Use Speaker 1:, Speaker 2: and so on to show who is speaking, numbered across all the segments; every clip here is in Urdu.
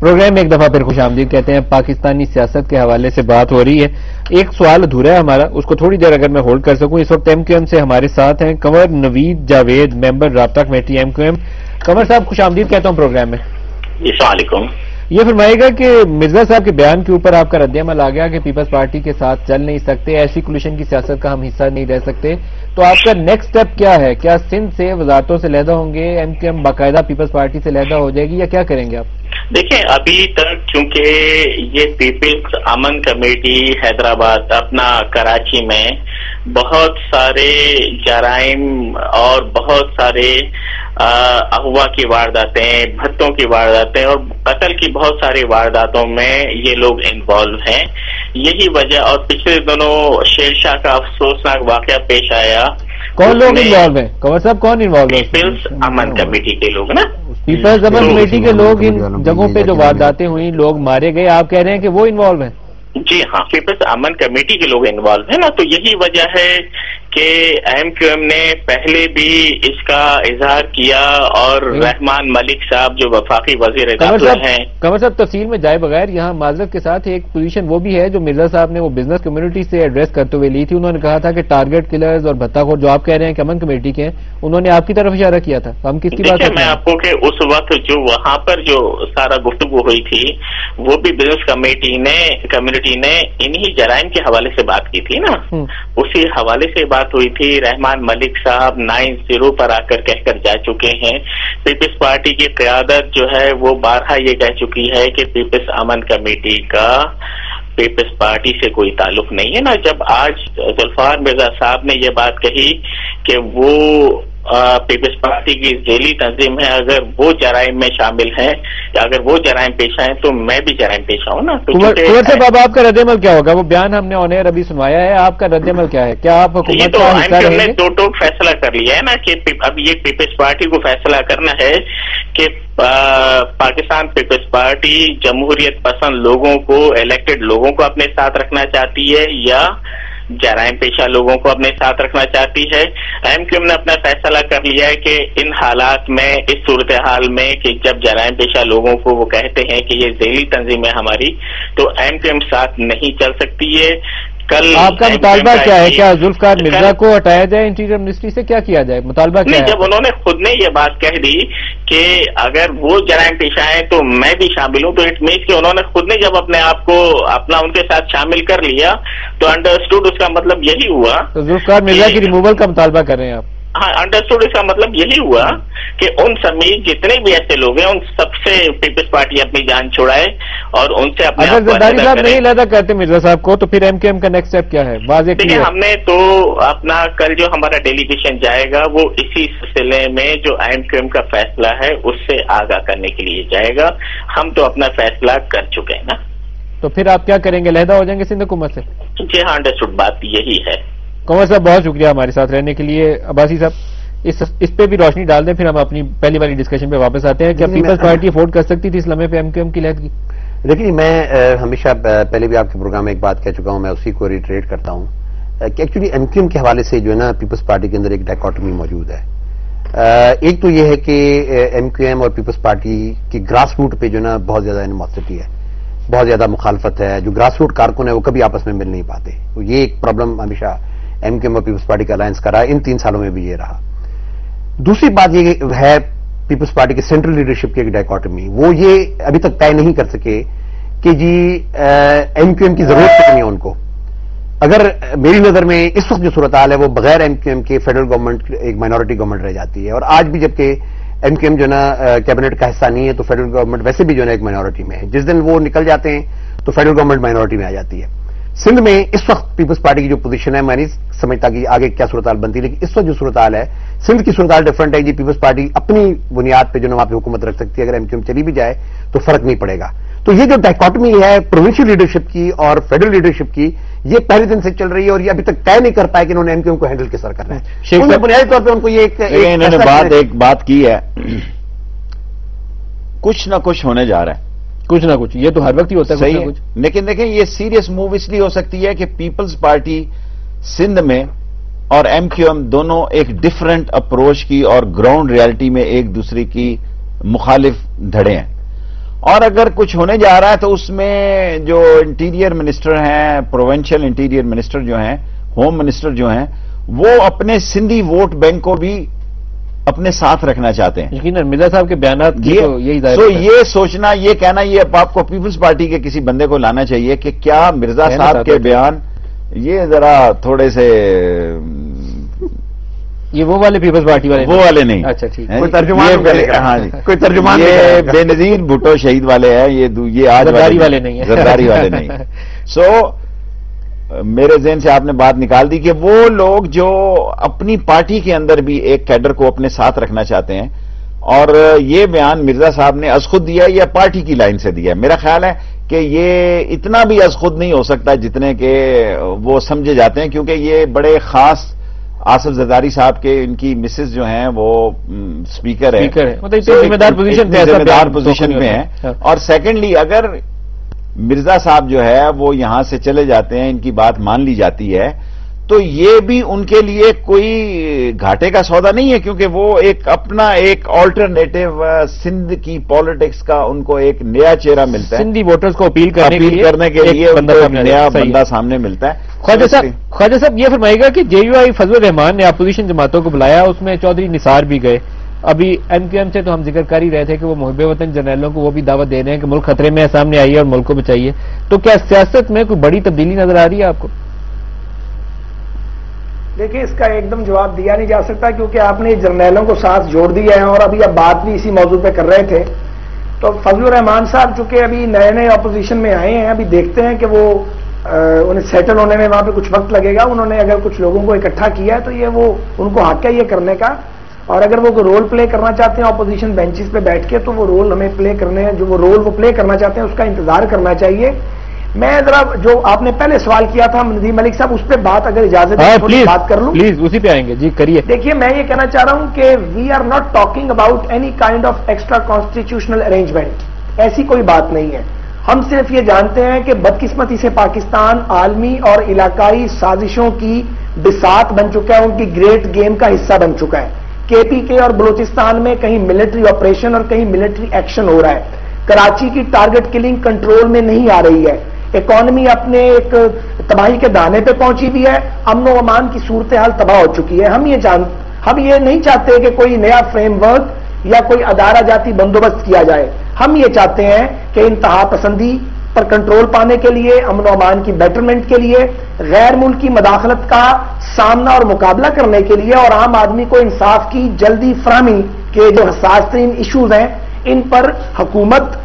Speaker 1: پروگرام میں ایک دفعہ پھر خوش آمدید کہتے ہیں. پاکستانی سیاست کے حوالے سے بات ہو رہی ہے. ایک سوال ادھورا ہے ہمارا, اس کو تھوڑی دیر اگر میں ہولڈ کر سکوں. اس وقت ایم کیو ایم سے ہمارے ساتھ ہیں کنور نوید جاوید, ممبر رابطہ کمیٹی ایم کیو ایم. کنور صاحب خوش آمدید کہتا ہوں پروگرام میں.
Speaker 2: السلام علیکم.
Speaker 1: یہ فرمائے گا کہ مرزا صاحب کے بیان کے اوپر آپ کا رد عمل آ گیا کہ پیپلز پارٹی کے ساتھ چل نہیں سکتے, ایسی کولیشن کی سیاست کا ہم حصہ نہیں رہ سکتے, تو آپ کا نیکسٹ اسٹیپ کیا ہے؟ کیا سندھ سے وزارتوں سے علیحدہ ہوں گے, ایم کیو ایم باقاعدہ پیپلز پارٹی سے علیحدہ ہو جائے گی, یا کیا کریں گے آپ؟
Speaker 2: دیکھیں, ابھی تک چونکہ یہ پیپلز امن کمیٹی حیدرآباد اپنا کراچی میں بہت سارے جرائم اور بہت سارے اغوا کی وارداتیں, بھتوں کی وارداتیں اور قتل کی بہت ساری وارداتوں میں یہ لوگ انوالو ہیں. یہی وجہ, اور پچھلے دنوں شیر شاہ کا افسوسناک واقعہ پیش آیا.
Speaker 1: کون لوگ انوالو ہیں کنور صاحب, کون انوالو ہیں؟
Speaker 2: پیپلز امن کمیٹی کے لوگ نا,
Speaker 1: پیپلز امن کمیٹی کے لوگ ان جگہوں پہ جو وارداتیں ہوئی, لوگ مارے گئے, آپ کہہ رہے ہیں کہ وہ انوالو ہیں؟
Speaker 2: جی ہاں, پیپلز امن کمیٹی کے لوگ انوالو ہیں نا. تو یہی وجہ ہے کہ ایم کیو ایم نے پہلے بھی اس کا اظہار کیا, اور رحمان ملک صاحب جو وفاقی وزیر داخلہ ہیں.
Speaker 1: کنور صاحب تفصیل میں جائے بغیر یہاں معذرت کے ساتھ ایک پوزیشن وہ بھی ہے جو مرزا صاحب نے وہ بزنس کمیونٹی سے ایڈریس کرتے ہوئے لی تھی. انہوں نے کہا تھا کہ ٹارگٹ کلرز اور بھتہ خور جو آپ کہہ رہے ہیں کہ امن کمیٹی کے ہیں, انہوں نے آپ کی طرف اشارہ کیا تھا. ہم کس کی بات کریں؟
Speaker 2: میں آپ کو کہ اس وقت جو وہاں پر جو سارا گفتگو ہوئی تھی وہ بھی بزنس کمیونٹی نے انہی جرائم کے حوالے سے بات کی تھی نا, اسی حوالے سے بات ہوئی تھی. رحمان ملک صاحب 9-0 پر آ کر کہہ کر جا چکے ہیں. پیپلز پارٹی کی قیادت جو ہے وہ بارہا یہ کہہ چکی ہے کہ پیپلز امن کمیٹی کا پیپلز پارٹی سے کوئی تعلق نہیں ہے نا. جب آج ذوالفقار مرزا صاحب نے یہ بات کہی کہ وہ پیپلز پارٹی کی ذیلی تنظیم ہے, اگر وہ جرائم میں شامل ہیں یا اگر وہ جرائم پیش آئیں تو میں بھی جرائم پیش آؤں نا.
Speaker 1: کنور صاحب آپ کا رد عمل کیا ہوگا؟ وہ بیان ہم نے آن ایئر ابھی سنوایا ہے, آپ کا رد عمل کیا ہے؟ کیا آپ حکومت کا حصہ رہیں گے؟
Speaker 2: دو ٹوک فیصلہ کر لیا ہے نا کہ اب یہ پیپلز پارٹی کو فیصلہ کرنا ہے کہ پاکستان پیپلز پارٹی جمہوریت پسند لوگوں کو, الیکٹڈ لوگوں کو اپنے ساتھ رکھنا چاہتی ہے یا جرائم پیشہ لوگوں کو اپنے ساتھ رکھنا چاہتی ہے. ایم کیو ایم نے اپنا فیصلہ کر لیا ہے کہ ان حالات میں, اس صورتحال میں کہ جب جرائم پیشہ لوگوں کو وہ کہتے ہیں کہ یہ ذیلی تنظیم ہے ہماری, تو ایم کیو ایم ساتھ نہیں چل سکتی ہے. کل
Speaker 1: آپ کا مطالبہ کیا ہے؟ کیا ذوالفقار مرزا کو ہٹایا جائے انٹیریئر منسٹری سے؟ کیا کیا جائے؟ مطالبہ کیا ہے؟
Speaker 2: جب انہوں نے خود نے یہ بات کہہ دی کہ اگر وہ جرائم پیش آئے تو میں بھی شامل ہوں, تو اٹ مینس کہ انہوں نے خود نے جب اپنے آپ کو اپنا ان کے ساتھ شامل کر لیا تو انڈرسٹوڈ اس کا مطلب یہی ہوا.
Speaker 1: تو ذوالفقار مرزا کی ریموول کا مطالبہ کر رہے ہیں آپ؟
Speaker 2: ہاں, انڈرسٹوڈ اس کا مطلب یہی ہوا کہ ان سمیت جتنے بھی ایسے لوگ ہیں ان سب سے پیپلز پارٹی اپنی جان چھڑائے اور ان سے اپنے
Speaker 1: اگر زرداری صاحب نہیں علیحدہ کرتے مرزا صاحب کو, تو پھر ایم کیو ایم کا نیکسٹ اسٹیپ کیا ہے؟ واضح
Speaker 2: دیکھیں, ہم نے تو اپنا کل جو ہمارا ڈیلیگیشن جائے گا وہ اسی سلسلے میں جو ایم کیو ایم کا فیصلہ ہے اس سے آگاہ کرنے کے لیے جائے گا. ہم تو اپنا فیصلہ کر چکے ہیں نا.
Speaker 1: تو پھر آپ کیا کریں گے؟ علیحدہ ہو جائیں گے سندھ حکومت سے؟
Speaker 2: جی ہاں, انڈرسٹوڈ, بات یہی ہے.
Speaker 1: کنور صاحب بہت شکریہ ہمارے ساتھ رہنے کے لیے. عباسی صاحب اس پہ بھی روشنی ڈال دیں, پھر ہم اپنی پہلی والی ڈسکشن پہ واپس آتے ہیں. کیا پیپلز پارٹی افورڈ کر سکتی تھی اس لمحے پہ ایم کیو ایم کی علیحدگی؟
Speaker 3: دیکھیے, میں ہمیشہ پہلے بھی آپ کے پروگرام میں ایک بات کہہ چکا ہوں, میں اسی کو ریٹریٹ کرتا ہوں کہ ایکچولی ایم کیو ایم کے حوالے سے جو ہے نا پیپلز پارٹی کے اندر ایک ڈائکاٹمی موجود ہے. ایک تو یہ ہے کہ ایم کیو ایم اور پیپلز پارٹی کی گراس روٹ پہ جو ہے نا بہت زیادہ انیموسٹی ہے, بہت زیادہ مخالفت ہے. جو گراس روٹ کارکن ہے وہ کبھی آپس میں مل نہیں پاتے. تو یہ ایک پرابلم ہمیشہ ایم کیو ایم اور پیپلز پارٹی کا الائنس کا رہا, ان 3 سالوں میں بھی یہ رہا. دوسری بات یہ ہے پیپلز پارٹی کے سینٹرل لیڈرشپ کی ایک ڈائکاٹمی, وہ یہ ابھی تک طے نہیں کر سکے کہ جی ایم کیو ایم کی ضرورت کتنی ہے ان کو. اگر میری نظر میں اس وقت جو صورتحال ہے وہ بغیر ایم کیو ایم کے فیڈرل گورنمنٹ ایک مائنورٹی گورنمنٹ رہ جاتی ہے, اور آج بھی جبکہ ایم کیو ایم جو ہے نا کیبنٹ کا حصہ نہیں ہے تو فیڈرل گورنمنٹ ویسے بھی جو ہے نا ایک مائنورٹی میں ہے. جس دن وہ نکل جاتے ہیں تو فیڈرل گورنمنٹ مائنورٹی میں آ جاتی ہے. سندھ میں اس وقت پیپلز پارٹی کی جو پوزیشن ہے, میں نہیں سمجھتا کہ آگے کیا صورتحال بنتی, لیکن اس وقت جو صورتحال ہے سندھ کی صورتحال ڈفرنٹ ہے. جی پیپلز پارٹی اپنی بنیاد پہ جو ہے وہاں پہ حکومت رکھ سکتی ہے, اگر ایم کیو ایم چلی بھی جائے تو فرق نہیں پڑے گا. تو یہ جو ڈائکاٹمی ہے پروونشل لیڈرشپ کی اور فیڈرل لیڈرشپ کی, یہ پہلے دن سے چل رہی ہے, اور یہ ابھی تک طے نہیں کر پائے کہ انہوں نے ایم کیو ایم کو ہینڈل کس طرح کرنا ہے. بنیادی طور پہ ان کو یہ
Speaker 4: ایک بات کی ہے, کچھ نہ کچھ ہونے جا رہا ہے,
Speaker 1: کچھ نہ کچھ, یہ تو ہر وقت ہی ہوتا ہے
Speaker 4: صحیح ہے. لیکن دیکھیں یہ سیریس موو اس لیے ہو سکتی ہے کہ پیپلز پارٹی سندھ میں اور ایم کیو ایم دونوں ایک ڈفرنٹ اپروچ کی اور گراؤنڈ ریالٹی میں ایک دوسرے کی مخالف دھڑے ہیں. اور اگر کچھ ہونے جا رہا ہے تو اس میں جو انٹیریئر منسٹر ہیں، پروونشل انٹیریئر منسٹر جو ہیں، ہوم منسٹر جو ہیں، وہ اپنے سندھی ووٹ بینک کو بھی اپنے ساتھ رکھنا چاہتے ہیں.
Speaker 1: یقیناً مرزا صاحب کے بیانات
Speaker 4: یہ سوچنا، یہ کہنا، یہ آپ کو پیپلز پارٹی کے کسی بندے کو لانا چاہیے کہ کیا مرزا صاحب کے بیان یہ ذرا تھوڑے سے،
Speaker 1: یہ وہ والے پیپلز پارٹی والے،
Speaker 4: وہ والے نہیں.
Speaker 1: اچھا ٹھیک.
Speaker 3: کوئی ترجمان،
Speaker 4: یہ بے نظیر بھٹو شہید والے ہیں، یہ آج
Speaker 1: زرداری والے نہیں ہیں.
Speaker 4: زرداری والے نہیں. سو میرے ذہن سے آپ نے بات نکال دی کہ وہ لوگ جو اپنی پارٹی کے اندر بھی ایک کیڈر کو اپنے ساتھ رکھنا چاہتے ہیں، اور یہ بیان مرزا صاحب نے از خود دیا یا پارٹی کی لائن سے دیا. میرا خیال ہے کہ یہ اتنا بھی از خود نہیں ہو سکتا جتنے کہ وہ سمجھے جاتے ہیں، کیونکہ یہ بڑے خاص آصف زرداری صاحب کے، ان کی مسز جو ہیں وہ اسپیکر ہے،
Speaker 1: ذمہ دار
Speaker 4: پوزیشن پہ ہیں. اور سیکنڈلی اگر مرزا صاحب جو ہے وہ یہاں سے چلے جاتے ہیں، ان کی بات مان لی جاتی ہے، تو یہ بھی ان کے لیے کوئی گھاٹے کا سودا نہیں ہے، کیونکہ وہ ایک اپنا ایک آلٹرنیٹو سندھ کی پالیٹکس کا ان کو ایک نیا چہرہ ملتا ہے.
Speaker 1: سندھی ووٹرز کو اپیل کرنے کے لیے
Speaker 4: ان کو ایک نیا بندہ سامنے ملتا ہے.
Speaker 1: خواجہ صاحب یہ فرمائے گا کہ جے یو آئی فضل الرحمان نے اپوزیشن جماعتوں کو بلایا، اس میں چودھری نثار بھی گئے. ابھی ایم کیو ایم سے تو ہم ذکر کر ہی رہے تھے کہ وہ محب وطن جرنیلوں کو وہ بھی دعوت دے رہے ہیں کہ ملک خطرے میں سامنے آئیے اور ملک کو بچائیے. تو کیا سیاست میں کوئی بڑی تبدیلی نظر آ رہی ہے آپ کو؟
Speaker 5: دیکھیں، اس کا ایک دم جواب دیا نہیں جا سکتا، کیونکہ آپ نے جرنیلوں کو ساتھ جوڑ دیا ہے، اور ابھی اب بات بھی اسی موضوع پہ کر رہے تھے. تو فضل الرحمان صاحب چونکہ ابھی نئے اپوزیشن میں آئے ہیں، ابھی دیکھتے ہیں کہ وہ انہیں سیٹل ہونے میں وہاں پہ کچھ وقت لگے گا. انہوں نے اگر کچھ لوگوں کو اکٹھا کیا ہے تو یہ وہ ان کو حق ہے یہ کرنے کا، اور اگر وہ کوئی رول پلے کرنا چاہتے ہیں اپوزیشن بینچز پہ بیٹھ کے، تو وہ رول ہمیں پلے کرنے ہیں، جو وہ رول وہ پلے کرنا چاہتے ہیں اس کا انتظار کرنا چاہیے. میں ذرا جو آپ نے پہلے سوال کیا تھا ندیم ملک صاحب، اس پہ بات اگر اجازت ہے بات کر لوں.
Speaker 1: پلیز اسی پہ آئیں گے. جی کریے.
Speaker 5: دیکھیے، میں یہ کہنا چاہ رہا ہوں کہ we are not talking about any kind of extra constitutional arrangement. ایسی کوئی بات نہیں ہے. ہم صرف یہ جانتے ہیں کہ بدقسمتی سے پاکستان عالمی اور علاقائی سازشوں کی بساط بن چکا ہے، ان کی گریٹ گیم کا حصہ بن چکا ہے. کے پی کے اور بلوچستان میں کہیں ملٹری آپریشن اور کہیں ملٹری ایکشن ہو رہا ہے. کراچی کی ٹارگٹ کلنگ کنٹرول میں نہیں آ رہی ہے. اکانومی اپنے ایک تباہی کے دانے پہ پہنچی بھی ہے. امن و امان کی صورتحال تباہ ہو چکی ہے. ہم یہ نہیں چاہتے کہ کوئی نیا فریم ورک یا کوئی ادارہ جاتی بندوبست کیا جائے. ہم یہ چاہتے ہیں کہ انتہا پسندی پر کنٹرول پانے کے لیے، امن و امان کی بیٹرمنٹ کے لیے، غیر ملکی مداخلت کا سامنا اور مقابلہ کرنے کے لیے، اور عام آدمی کو انصاف کی جلدی فراہمی کے جو حساس ترین ایشوز ہیں ان پر حکومت،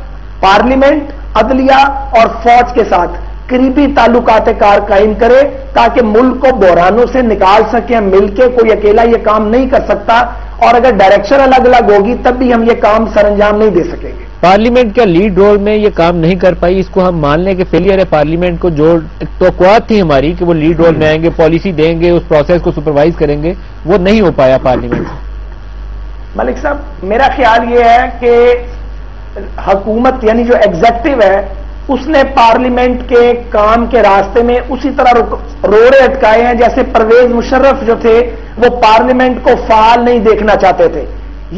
Speaker 5: پارلیمنٹ، عدلیہ اور فوج کے ساتھ قریبی تعلقات کار قائم کرے تاکہ ملک کو بحرانوں سے نکال سکیں مل کے. کوئی اکیلا یہ کام نہیں کر سکتا، اور اگر ڈائریکشن الگ الگ ہوگی تب بھی ہم یہ کام سر انجام نہیں دے سکیں گے.
Speaker 1: پارلیمنٹ کا لیڈ رول میں یہ کام نہیں کر پائی، اس کو ہم مان لیں کہ فیلئر ہے پارلیمنٹ کو. جو توقعات تھی ہماری کہ وہ لیڈ رول میں آئیں گے، پالیسی دیں گے، اس پروسیس کو سپروائز کریں گے، وہ نہیں ہو پایا پارلیمنٹ.
Speaker 5: ملک صاحب، میرا خیال یہ ہے کہ حکومت یعنی جو ایگزیکٹو ہے اس نے پارلیمنٹ کے کام کے راستے میں اسی طرح روڑے اٹکائے ہیں جیسے پرویز مشرف جو تھے وہ پارلیمنٹ کو فعال نہیں دیکھنا چاہتے تھے.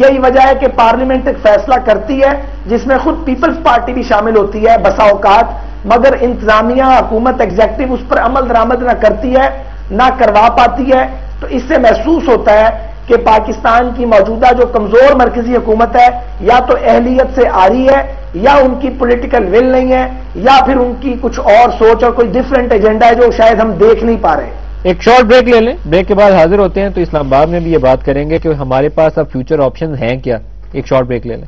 Speaker 5: یہی وجہ ہے کہ پارلیمنٹ ایک فیصلہ کرتی ہے جس میں خود پیپلز پارٹی بھی شامل ہوتی ہے بسا اوقات، مگر انتظامیہ حکومت ایگزیکٹو اس پر عمل درآمد نہ کرتی ہے، نہ کروا پاتی ہے. تو اس سے محسوس ہوتا ہے کہ پاکستان کی موجودہ جو کمزور مرکزی حکومت ہے یا تو اہلیت سے آ رہی ہے، یا ان کی پولیٹیکل ول نہیں ہے، یا پھر ان کی کچھ اور سوچ اور کوئی ڈفرنٹ ایجنڈا ہے جو شاید ہم دیکھ نہیں پا رہے.
Speaker 1: ایک شارٹ بریک لے لیں، بریک کے بعد حاضر ہوتے ہیں. تو اسلام آباد میں بھی یہ بات کریں گے کہ ہمارے پاس اب فیوچر آپشن ہیں کیا. ایک شارٹ بریک لے لیں.